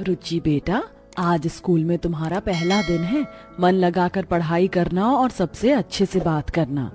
रुचि बेटा, आज स्कूल में तुम्हारा पहला दिन है। मन लगाकर पढ़ाई करना और सबसे अच्छे से बात करना।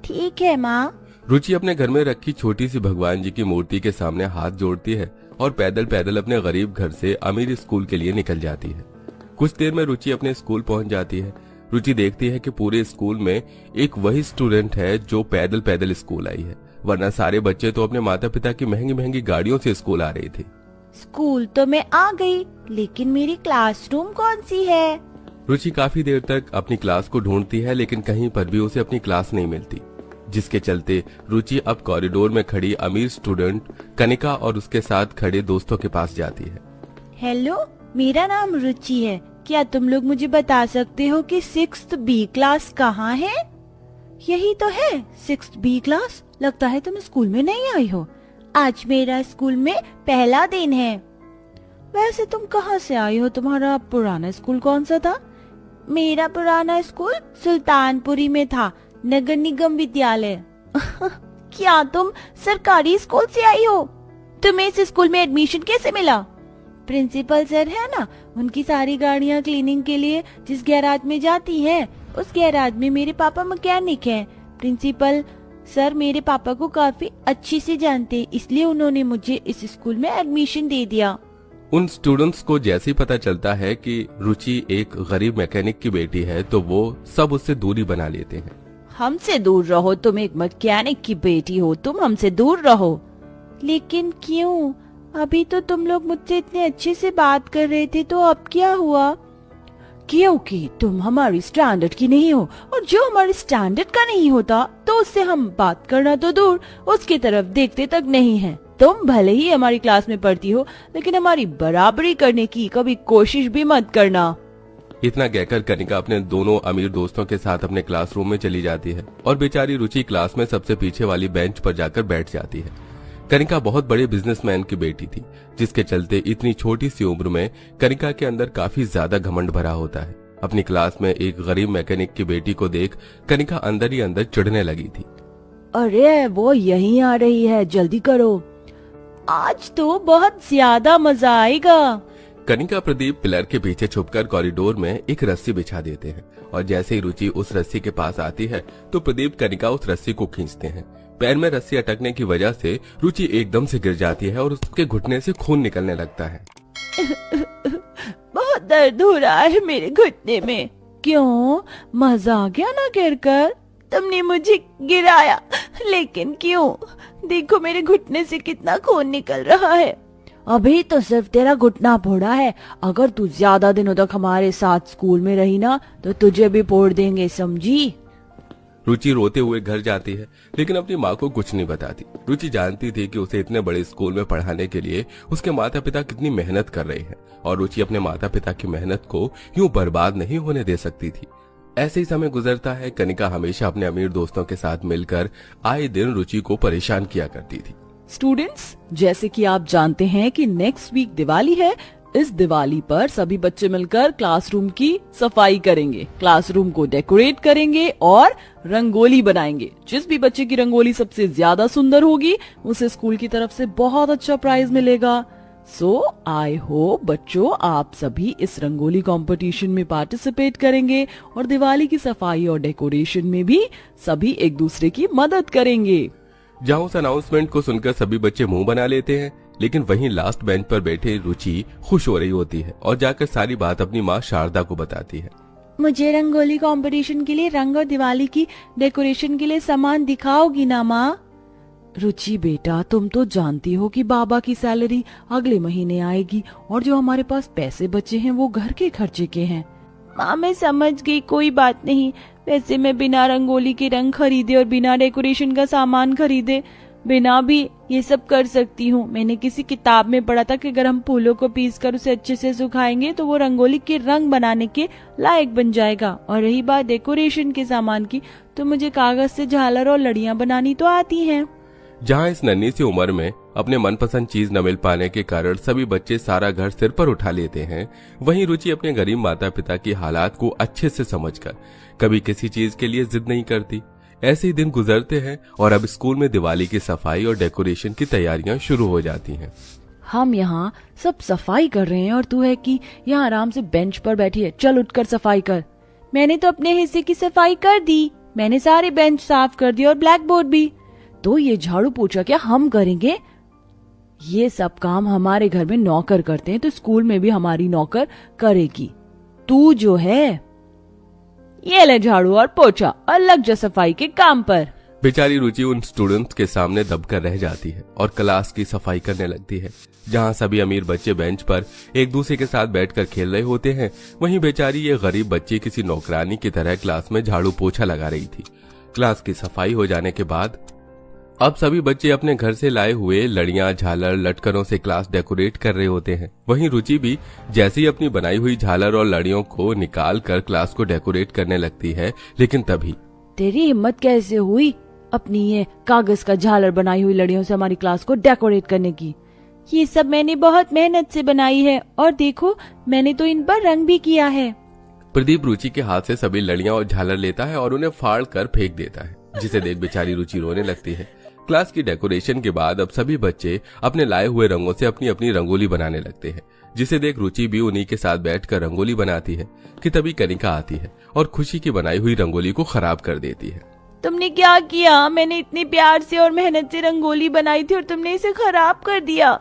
ठीक है माँ। रुचि अपने घर में रखी छोटी सी भगवान जी की मूर्ति के सामने हाथ जोड़ती है और पैदल पैदल अपने गरीब घर से अमीर स्कूल के लिए निकल जाती है। कुछ देर में रुचि अपने स्कूल पहुंच जाती है। रुचि देखती है कि पूरे स्कूल में एक वही स्टूडेंट है जो पैदल पैदल स्कूल आई है, वरना सारे बच्चे तो अपने माता पिता की महंगी महंगी गाड़ियों से स्कूल आ रही थी। स्कूल तो मैं आ गई, लेकिन मेरी क्लासरूम कौन सी है? रुचि काफी देर तक अपनी क्लास को ढूंढती है, लेकिन कहीं पर भी उसे अपनी क्लास नहीं मिलती, जिसके चलते रुचि अब कॉरिडोर में खड़ी अमीर स्टूडेंट कनिका और उसके साथ खड़े दोस्तों के पास जाती है। हेलो, मेरा नाम रुचि है। क्या तुम लोग मुझे बता सकते हो कि 6th B क्लास कहाँ है? यही तो है 6th B क्लास। लगता है तुम स्कूल में नहीं आई हो। आज मेरा स्कूल में पहला दिन है। वैसे तुम कहाँ से आई हो? तुम्हारा पुराना स्कूल कौन सा था? मेरा पुराना स्कूल सुल्तानपुरी में था, नगर निगम विद्यालय। क्या तुम सरकारी स्कूल से आई हो? तुम्हें इस स्कूल में एडमिशन कैसे मिला? प्रिंसिपल सर है ना, उनकी सारी गाड़ियाँ क्लीनिंग के लिए जिस गैराज में जाती हैं, उस गैराज में मेरे पापा मैकेनिक हैं। प्रिंसिपल सर मेरे पापा को काफी अच्छी से जानते, इसलिए उन्होंने मुझे इस स्कूल में एडमिशन दे दिया। उन स्टूडेंट्स को जैसे ही पता चलता है कि रुचि एक गरीब मैकेनिक की बेटी है, तो वो सब उससे दूरी बना लेते हैं। हमसे दूर रहो, तुम एक मैकेनिक की बेटी हो, तुम हमसे दूर रहो। लेकिन क्यों? अभी तो तुम लोग मुझसे इतने अच्छे से बात कर रहे थे, तो अब क्या हुआ? क्योंकि तुम हमारी स्टैंडर्ड की नहीं हो, और जो हमारे स्टैंडर्ड का नहीं होता तो उससे हम बात करना तो दूर, उसकी तरफ देखते तक नहीं है। तुम भले ही हमारी क्लास में पढ़ती हो, लेकिन हमारी बराबरी करने की कभी कोशिश भी मत करना। इतना कहकर कनिका अपने दोनों अमीर दोस्तों के साथ अपने क्लासरूम में चली जाती है और बेचारी रुचि क्लास में सबसे पीछे वाली बेंच पर जाकर बैठ जाती है। कनिका बहुत बड़े बिजनेसमैन की बेटी थी, जिसके चलते इतनी छोटी सी उम्र में कनिका के अंदर काफी ज्यादा घमंड भरा होता है। अपनी क्लास में एक गरीब मैकेनिक की बेटी को देख कनिका अंदर ही अंदर चिढ़ने लगी थी। अरे वो यहीं आ रही है, जल्दी करो, आज तो बहुत ज्यादा मजा आएगा। कनिका प्रदीप पिलर के पीछे छुपकर कॉरिडोर में एक रस्सी बिछा देते हैं, और जैसे ही रुचि उस रस्सी के पास आती है तो प्रदीप कनिका उस रस्सी को खींचते हैं। पैर में रस्सी अटकने की वजह से रुचि एकदम से गिर जाती है और उसके घुटने से खून निकलने लगता है। बहुत दर्द हो रहा है मेरे घुटने में। क्यों? मजा आ गया ना गिरकर? तुमने मुझे गिराया, लेकिन क्यों? देखो मेरे घुटने से कितना खून निकल रहा है। अभी तो सिर्फ तेरा घुटना फोड़ा है, अगर तू ज्यादा दिनों तक हमारे साथ स्कूल में रही ना तो तुझे भी फोड़ देंगे, समझी? रुचि रोते हुए घर जाती है, लेकिन अपनी माँ को कुछ नहीं बताती। रुचि जानती थी कि उसे इतने बड़े स्कूल में पढ़ाने के लिए उसके माता पिता कितनी मेहनत कर रहे हैं, और रुचि अपने माता पिता की मेहनत को यूं बर्बाद नहीं होने दे सकती थी। ऐसे ही समय गुजरता है। कनिका हमेशा अपने अमीर दोस्तों के साथ मिलकर आए दिन रुचि को परेशान किया करती थी। स्टूडेंट्स, जैसे कि आप जानते हैं कि नेक्स्ट वीक दिवाली है। इस दिवाली पर सभी बच्चे मिलकर क्लासरूम की सफाई करेंगे, क्लासरूम को डेकोरेट करेंगे और रंगोली बनाएंगे। जिस भी बच्चे की रंगोली सबसे ज्यादा सुंदर होगी उसे स्कूल की तरफ से बहुत अच्छा प्राइज मिलेगा। सो आई होप बच्चों आप सभी इस रंगोली कंपटीशन में पार्टिसिपेट करेंगे और दिवाली की सफाई और डेकोरेशन में भी सभी एक दूसरे की मदद करेंगे। जहाँ उस अनाउंसमेंट को सुनकर सभी बच्चे मुंह बना लेते हैं, लेकिन वहीं लास्ट बेंच पर बैठे रुचि खुश हो रही होती है और जाकर सारी बात अपनी माँ शारदा को बताती है। मुझे रंगोली कंपटीशन के लिए रंग और दिवाली की डेकोरेशन के लिए सामान दिखाओगी ना माँ? रुचि बेटा, तुम तो जानती हो कि बाबा की सैलरी अगले महीने आएगी और जो हमारे पास पैसे बचे हैं वो घर के खर्चे के हैं। माँ मैं समझ गई, कोई बात नहीं। वैसे मैं बिना रंगोली के रंग खरीदे और बिना डेकोरेशन का सामान खरीदे बिना भी ये सब कर सकती हूँ। मैंने किसी किताब में पढ़ा था कि अगर हम फूलों को पीस कर उसे अच्छे से सुखाएंगे तो वो रंगोली के रंग बनाने के लायक बन जाएगा। और रही बात डेकोरेशन के सामान की, तो मुझे कागज से झालर और लड़ियाँ बनानी तो आती हैं। जहाँ इस नन्ही सी उम्र में अपने मनपसंद चीज न मिल पाने के कारण सभी बच्चे सारा घर सिर पर उठा लेते हैं, वहीं रुचि अपने गरीब माता पिता की हालात को अच्छे से समझकर कभी किसी चीज के लिए जिद नहीं करती। ऐसे ही दिन गुजरते हैं और अब स्कूल में दिवाली की सफाई और डेकोरेशन की तैयारियां शुरू हो जाती हैं। हम यहाँ सब सफाई कर रहे हैं और तू है कि यहाँ आराम से बेंच पर बैठी है। चल उठकर सफाई कर। मैंने तो अपने हिस्से की सफाई कर दी। मैंने सारे बेंच साफ कर दिए और ब्लैक बोर्ड भी। तो ये झाड़ू पोछा क्या हम करेंगे? ये सब काम हमारे घर में नौकर करते हैं, तो स्कूल में भी हमारी नौकर करेगी। तू जो है ये ले झाड़ू और पोछा और लग जा सफाई के काम पर। बेचारी रुचि उन स्टूडेंट्स के सामने दबकर रह जाती है और क्लास की सफाई करने लगती है। जहां सभी अमीर बच्चे बेंच पर एक दूसरे के साथ बैठकर खेल रहे होते हैं, वहीं बेचारी ये गरीब बच्ची किसी नौकरानी की तरह क्लास में झाड़ू पोछा लगा रही थी। क्लास की सफाई हो जाने के बाद अब सभी बच्चे अपने घर से लाए हुए लड़ियां, झालर, लटकनों से क्लास डेकोरेट कर रहे होते हैं। वहीं रुचि भी जैसे ही अपनी बनाई हुई झालर और लड़ियों को निकाल कर क्लास को डेकोरेट करने लगती है, लेकिन तभी तेरी हिम्मत कैसे हुई अपनी ये कागज का झालर बनाई हुई लड़ियों से हमारी क्लास को डेकोरेट करने की? ये सब मैंने बहुत मेहनत से बनाई है और देखो मैंने तो इन पर रंग भी किया है। प्रदीप रुचि के हाथ से सभी लड़ियां और झालर लेता है और उन्हें फाड़ कर फेंक देता है, जिसे देख बेचारी रुचि रोने लगती है। क्लास की डेकोरेशन के बाद अब सभी बच्चे अपने लाए हुए रंगों से अपनी अपनी रंगोली बनाने लगते हैं, जिसे देख रुचि भी उन्हीं के साथ बैठकर रंगोली बनाती है कि तभी कनिका आती है और खुशी की बनाई हुई रंगोली को खराब कर देती है। तुमने क्या किया? मैंने इतनी प्यार से और मेहनत से रंगोली बनाई थी और तुमने इसे खराब कर दिया।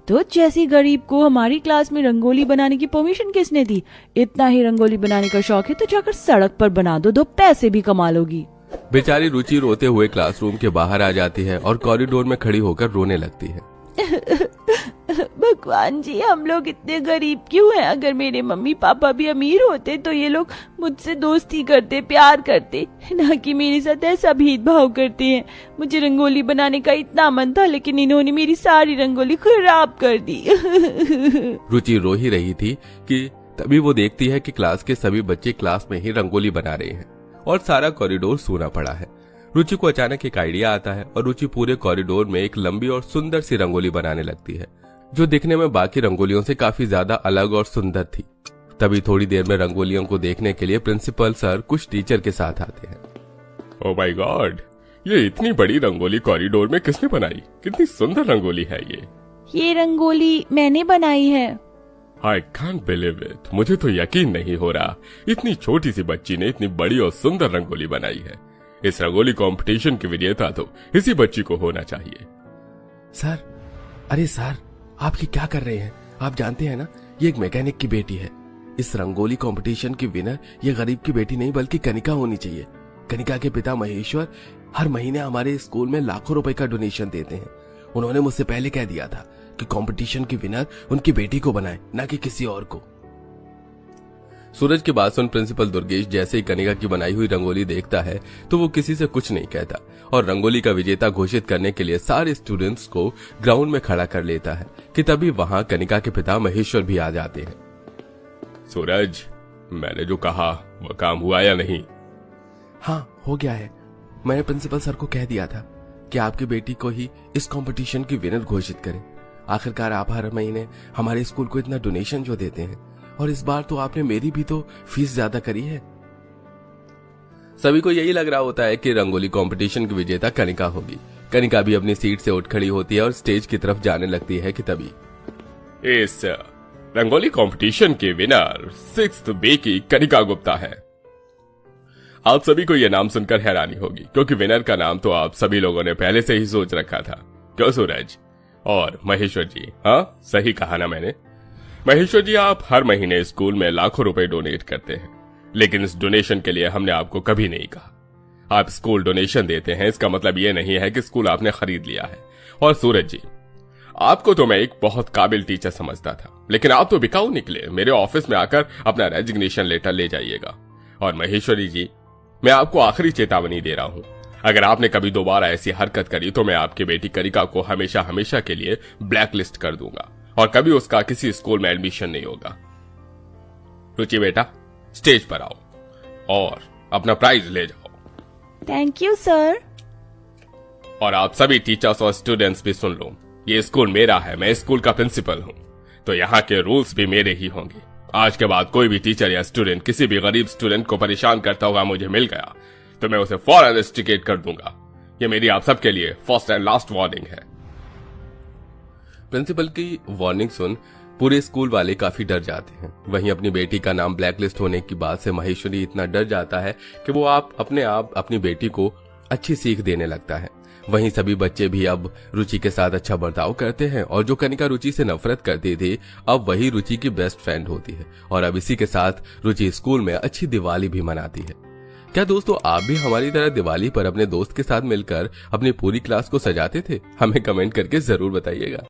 तो जैसी गरीब को हमारी क्लास में रंगोली बनाने की परमिशन किसने दी? इतना ही रंगोली बनाने का शौक है तो जाकर सड़क पर बना दो, 2 पैसे भी कमा लोगी। बेचारी रुचि रोते हुए क्लासरूम के बाहर आ जाती है और कॉरिडोर में खड़ी होकर रोने लगती है। भगवान जी, हम लोग इतने गरीब क्यों हैं? अगर मेरे मम्मी पापा भी अमीर होते तो ये लोग मुझसे दोस्ती करते, प्यार करते, ना कि मेरे साथ ऐसा भेदभाव करते हैं। मुझे रंगोली बनाने का इतना मन था, लेकिन इन्होंने मेरी सारी रंगोली खराब कर दी। रुचि रो ही रही थी कि तभी वो देखती है कि क्लास के सभी बच्चे क्लास में ही रंगोली बना रहे हैं और सारा कॉरिडोर सूना पड़ा है। रुचि को अचानक एक आइडिया आता है और रुचि पूरे कॉरिडोर में एक लंबी और सुंदर सी रंगोली बनाने लगती है, जो दिखने में बाकी रंगोलियों से काफी ज्यादा अलग और सुंदर थी। तभी थोड़ी देर में रंगोलियों को देखने के लिए प्रिंसिपल सर कुछ टीचर के साथ आते हैं। ओह माय गॉड, ये इतनी बड़ी रंगोली कॉरिडोर में किसने बनाई? कितनी सुंदर रंगोली है ये रंगोली मैंने बनाई है। आई कांट बिलीव इट, मुझे तो यकीन नहीं हो रहा, इतनी छोटी सी बच्ची ने इतनी बड़ी और सुंदर रंगोली बनाई है। इस रंगोली कंपटीशन की विजेता तो इसी बच्ची को होना चाहिए। सर, अरे सर, आप ये क्या कर रहे हैं? आप जानते हैं ना, ये एक मैकेनिक की बेटी है। इस रंगोली कंपटीशन की विनर ये गरीब की बेटी नहीं बल्कि कनिका होनी चाहिए। कनिका के पिता महेश्वर हर महीने हमारे स्कूल में लाखों रुपए का डोनेशन देते हैं। उन्होंने मुझसे पहले कह दिया था कि कंपटीशन की विनर उनकी बेटी को बनाए, ना कि किसी और को। सूरज की बात सुन प्रिंसिपल दुर्गेश जैसे ही कनिका की बनाई हुई रंगोली देखता है तो वो किसी से कुछ नहीं कहता और रंगोली का विजेता घोषित करने के लिए सारे स्टूडेंट्स को ग्राउंड में खड़ा कर लेता है कि तभी वहां कनिका के पिता महेश्वर भी आ जाते हैं। सूरज, मैंने जो कहा वो काम हुआ या नहीं? हाँ, हो गया है। मैंने प्रिंसिपल सर को कह दिया था कि आपकी बेटी को ही इस कंपटीशन की विनर घोषित करें। आखिरकार आप हर महीने हमारे स्कूल को इतना डोनेशन जो देते हैं, और इस बार तो आपने मेरी भी तो फीस ज्यादा करी है। सभी को यही लग रहा होता है कि रंगोली कंपटीशन की विजेता कनिका होगी। कनिका भी अपनी सीट से उठ खड़ी होती है और स्टेज की तरफ जाने लगती है कि तभी इस रंगोली कंपटीशन की विनर 6th B की कनिका गुप्ता है। आप सभी को यह नाम सुनकर हैरानी होगी, क्योंकि विनर का नाम तो आप सभी लोगों ने पहले से ही सोच रखा था। क्यों सूरज और महेश्वर जी? हाँ, सही कहा ना मैंने? महेश्वर जी, आप हर महीने स्कूल में लाखों रुपए डोनेट करते हैं, लेकिन इस डोनेशन के लिए हमने आपको कभी नहीं कहा। आप स्कूल डोनेशन देते हैं, इसका मतलब ये नहीं है कि स्कूल आपने खरीद लिया है। और सूरज जी, आपको तो मैं एक बहुत काबिल टीचर समझता था, लेकिन आप तो बिकाऊ निकले। मेरे ऑफिस में आकर अपना रेजिग्नेशन लेटर ले जाइएगा। और महेश्वरी जी, मैं आपको आखिरी चेतावनी दे रहा हूं, अगर आपने कभी दोबारा ऐसी हरकत करी तो मैं आपकी बेटी कनिका को हमेशा हमेशा के लिए ब्लैक लिस्ट कर दूंगा और कभी उसका किसी स्कूल में एडमिशन नहीं होगा। रुचि बेटा, स्टेज पर आओ और अपना प्राइज ले जाओ। Thank you sir. और आप सभी टीचर्स और स्टूडेंट्स भी सुन लो, ये स्कूल मेरा है, मैं स्कूल का प्रिंसिपल हूं, तो यहाँ के रूल्स भी मेरे ही होंगे। आज के बाद कोई भी टीचर या स्टूडेंट किसी भी गरीब स्टूडेंट को परेशान करता हुआ मुझे मिल गया तो मैं उसे फौरन इंस्टिगेट कर दूंगा। ये मेरी आप सबके लिए फर्स्ट एंड लास्ट वार्निंग है। प्रिंसिपल की वार्निंग सुन पूरे स्कूल वाले काफी डर जाते हैं। वहीं अपनी बेटी का नाम ब्लैकलिस्ट होने की बात से महेश्वरी इतना डर जाता है कि वो अपने आप अपनी बेटी को अच्छी सीख देने लगता है। वहीं सभी बच्चे भी अब रुचि के साथ अच्छा बर्ताव करते हैं और जो कनिका रुचि से नफरत करती थी अब वही रुचि की बेस्ट फ्रेंड होती है और अब इसी के साथ रुचि स्कूल में अच्छी दिवाली भी मनाती है। क्या दोस्तों आप भी हमारी तरह दिवाली पर अपने दोस्त के साथ मिलकर अपनी पूरी क्लास को सजाते थे? हमें कमेंट करके जरूर बताइएगा।